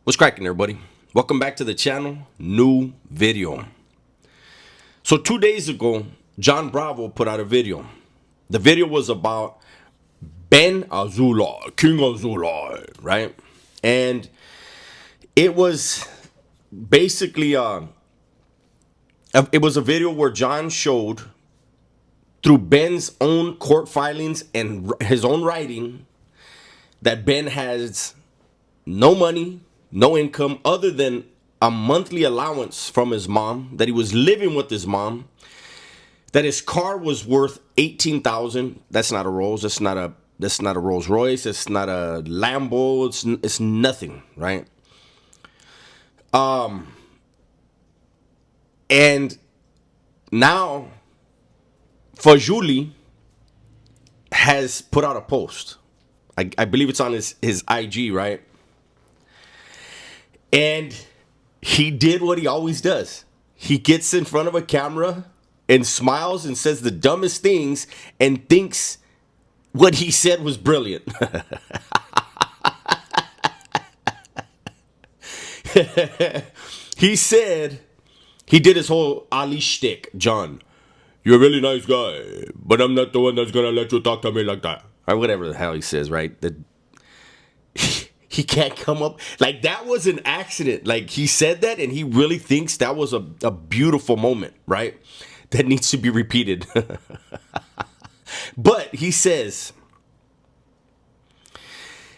What's cracking, everybody? Welcome back to the channel. New video. So 2 days ago, John Bravo put out a video. The video was about Ben Azoulay, King Azoulay, right? And it was basically it was a video where John showed through Ben's own court filings and his own writing that Ben has no money, no income other than a monthly allowance from his mom, that he was living with his mom, that his car was worth 18,000. That's not a Rolls, that's not a Rolls Royce, it's not a Lambo, it's nothing, right? And now Azoulay has put out a post. I believe it's on his IG, right? And he did what he always does. He gets in front of a camera and smiles and says the dumbest things and thinks what he said was brilliant. He said, he did his whole Ali shtick. John, you're a really nice guy, but I'm not the one that's going to let you talk to me like that. Or whatever the hell he says, right? He can't come up. Like, that was an accident. Like, he said that and he really thinks that was a beautiful moment, right? That needs to be repeated. But he says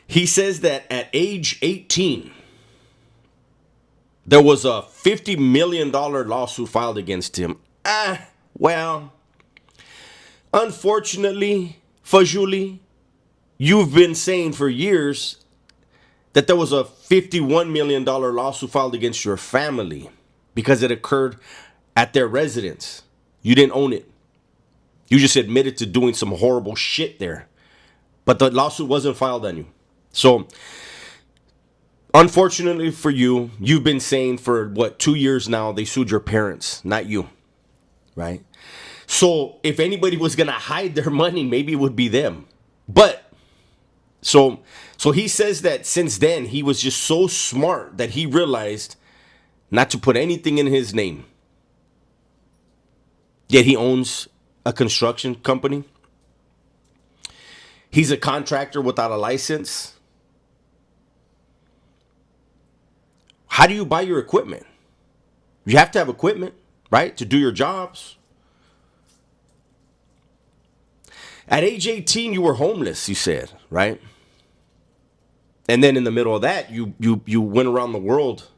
that at age 18, there was a $50 million lawsuit filed against him. Well, unfortunately, Azoulay, you've been saying for years that there was a $51 million lawsuit filed against your family because it occurred at their residence. You didn't own it. You just admitted to doing some horrible shit there. But the lawsuit wasn't filed on you. So, unfortunately for you, you've been saying for, 2 years now, they sued your parents, not you. Right? So, if anybody was going to hide their money, maybe it would be them. But, so he says that since then, he was just so smart that he realized not to put anything in his name. Yet he owns a construction company. He's a contractor without a license. How do you buy your equipment? You have to have equipment, right? To do your jobs. At age 18, you were homeless, you said, right? And then in the middle of that, you went around the world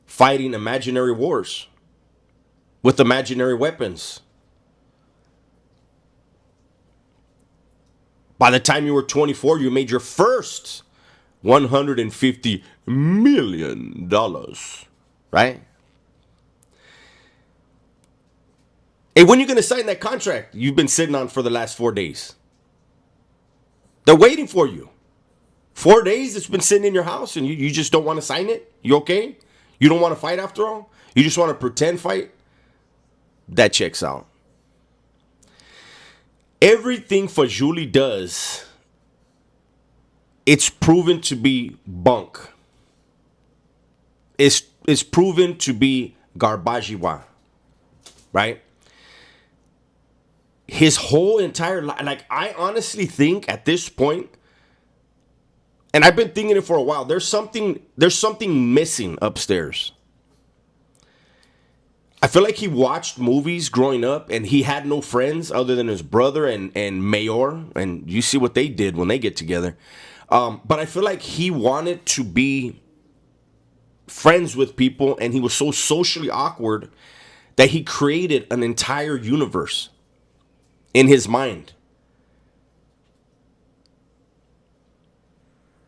fighting imaginary wars with imaginary weapons. By the time you were 24, you made your first $150 million, right? Hey, when are you going to sign that contract you've been sitting on for the last 4 days? They're waiting for you. 4 days it's been sitting in your house and you just don't want to sign it? You okay? You don't want to fight after all? You just want to pretend fight? That checks out. Everything Azoulay does, it's proven to be bunk. It's proven to be garbagiwa, right? His whole entire life, like, I honestly think at this point, and I've been thinking it for a while, there's something missing upstairs. I feel like he watched movies growing up and he had no friends other than his brother and Mayor. And you see what they did when they get together. But I feel like he wanted to be friends with people and he was so socially awkward that he created an entire universe in his mind.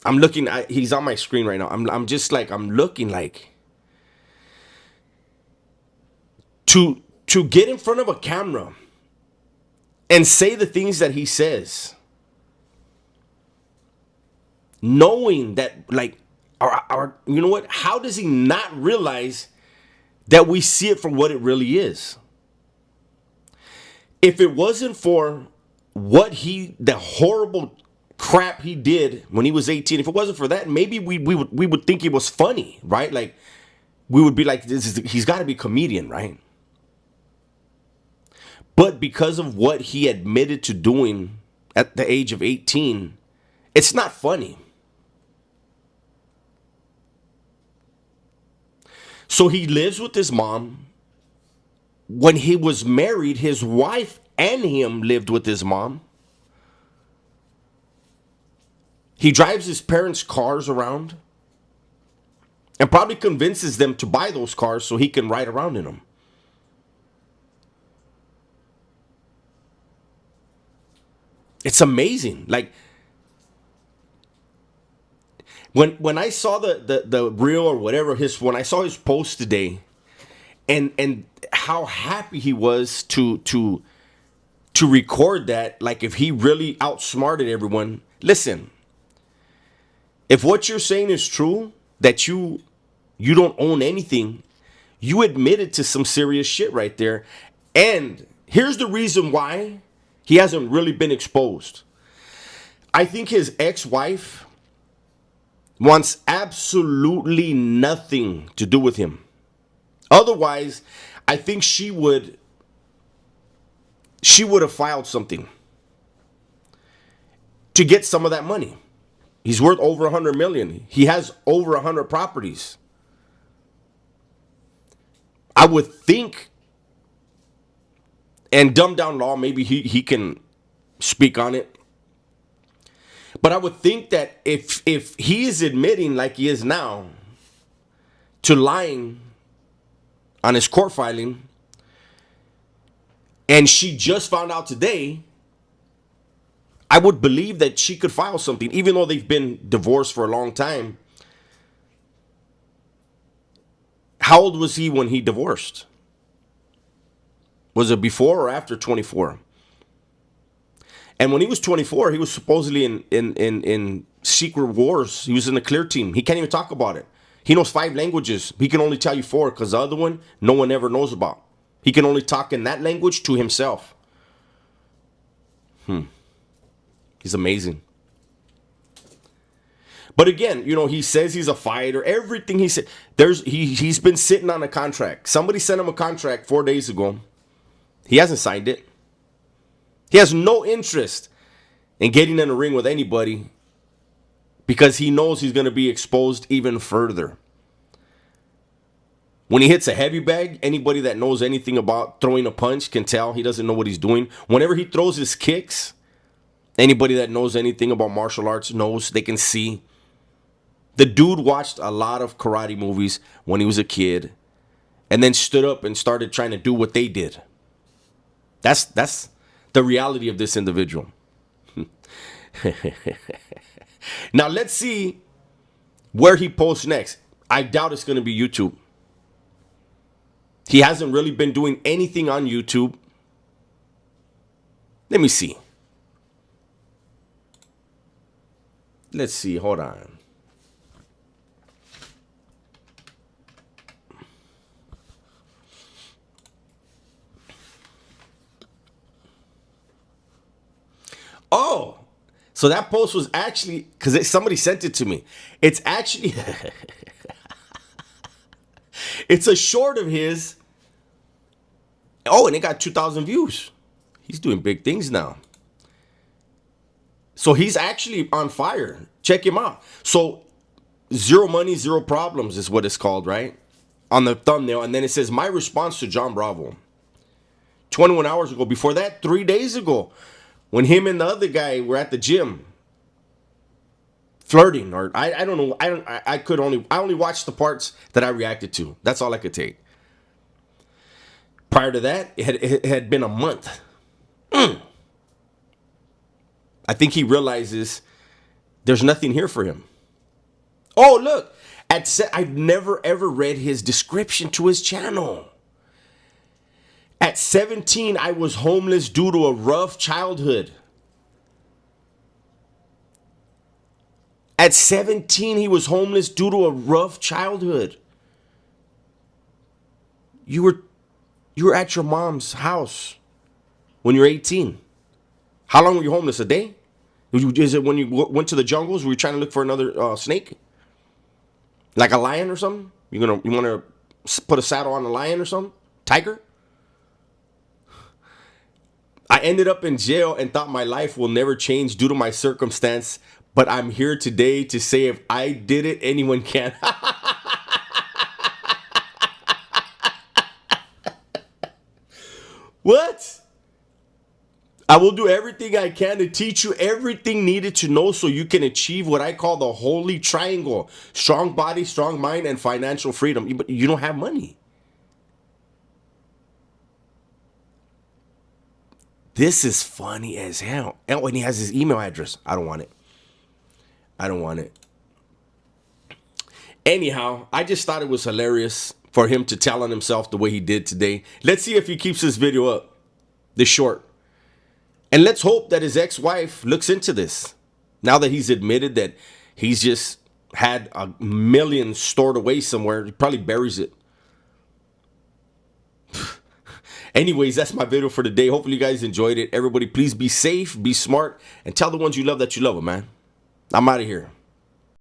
I'm looking at, he's on my screen right now. I'm just like, I'm looking like, to get in front of a camera and say the things that he says, knowing that, like, you know what? How does he not realize that we see it for what it really is? If it wasn't for the horrible crap he did when he was 18, if it wasn't for that, maybe we would think it was funny, right? Like we would be like, he's got to be a comedian, right? But because of what he admitted to doing at the age of 18, it's not funny. So he lives with his mom. When he was married, his wife and him lived with his mom. He drives his parents' cars around and probably convinces them to buy those cars so he can ride around in them. It's amazing. Like when I saw the reel or whatever when I saw his post today, and how happy he was to record that, like if he really outsmarted everyone. Listen, if what you're saying is true, that you don't own anything, you admitted to some serious shit right there. And here's the reason why he hasn't really been exposed. I think his ex-wife wants absolutely nothing to do with him. Otherwise, I think she would have filed something to get some of that money. He's worth over 100 million. He has over 100 properties. I would think, and dumb down law, maybe he can speak on it. But I would think that if he is admitting, like he is now, to lying on his court filing, and she just found out today, I would believe that she could file something, even though they've been divorced for a long time. How old was he when he divorced? Was it before or after 24? And when he was 24, he was supposedly in secret wars. He was in the clear team. He can't even talk about it. He knows 5 languages. He can only tell you 4 because the other one, no one ever knows about. He can only talk in that language to himself. He's amazing. But again, he says he's a fighter. Everything he said, he's been sitting on a contract. Somebody sent him a contract 4 days ago. He hasn't signed it. He has no interest in getting in a ring with anybody because he knows he's going to be exposed even further. When he hits a heavy bag, anybody that knows anything about throwing a punch can tell he doesn't know what he's doing. Whenever he throws his kicks, anybody that knows anything about martial arts knows, they can see. The dude watched a lot of karate movies when he was a kid and then stood up and started trying to do what they did. That's the reality of this individual. Now let's see where he posts next. I doubt it's going to be YouTube. He hasn't really been doing anything on YouTube. Let me see. Let's see. Hold on. Oh, so that post was actually, because somebody sent it to me. It's actually, it's a short of his. Oh, and it got 2,000 views. He's doing big things now. So he's actually on fire. Check him out. So Zero Money, Zero Problems is what it's called, right? On the thumbnail. And then it says, my response to John Bravo. 21 hours ago. Before that, 3 days ago, when him and the other guy were at the gym flirting, or I don't know. I only watched the parts that I reacted to. That's all I could take. Prior to that, it had been a month. I think he realizes there's nothing here for him. Oh, look. I've never ever read his description to his channel. At 17, I was homeless due to a rough childhood. At 17, he was homeless due to a rough childhood. You were at your mom's house when you were 18. How long were you homeless? A day? Is it when you went to the jungles? Were you trying to look for another snake, like a lion or something? You want to put a saddle on a lion or something? Tiger? I ended up in jail and thought my life will never change due to my circumstance, but I'm here today to say if I did it, anyone can. What? I will do everything I can to teach you everything needed to know so you can achieve what I call the holy triangle: strong body, strong mind, and financial freedom. But you don't have money. This is funny as hell. And when he has his email address, I don't want it. I don't want it. Anyhow, I just thought it was hilarious for him to tell on himself the way he did today. Let's see if he keeps this video up, this short. And let's hope that his ex-wife looks into this. Now that he's admitted that he's just had a million stored away somewhere, he probably buries it. Anyways, that's my video for today. Hopefully you guys enjoyed it. Everybody, please be safe, be smart, and tell the ones you love that you love them, man. I'm out of here.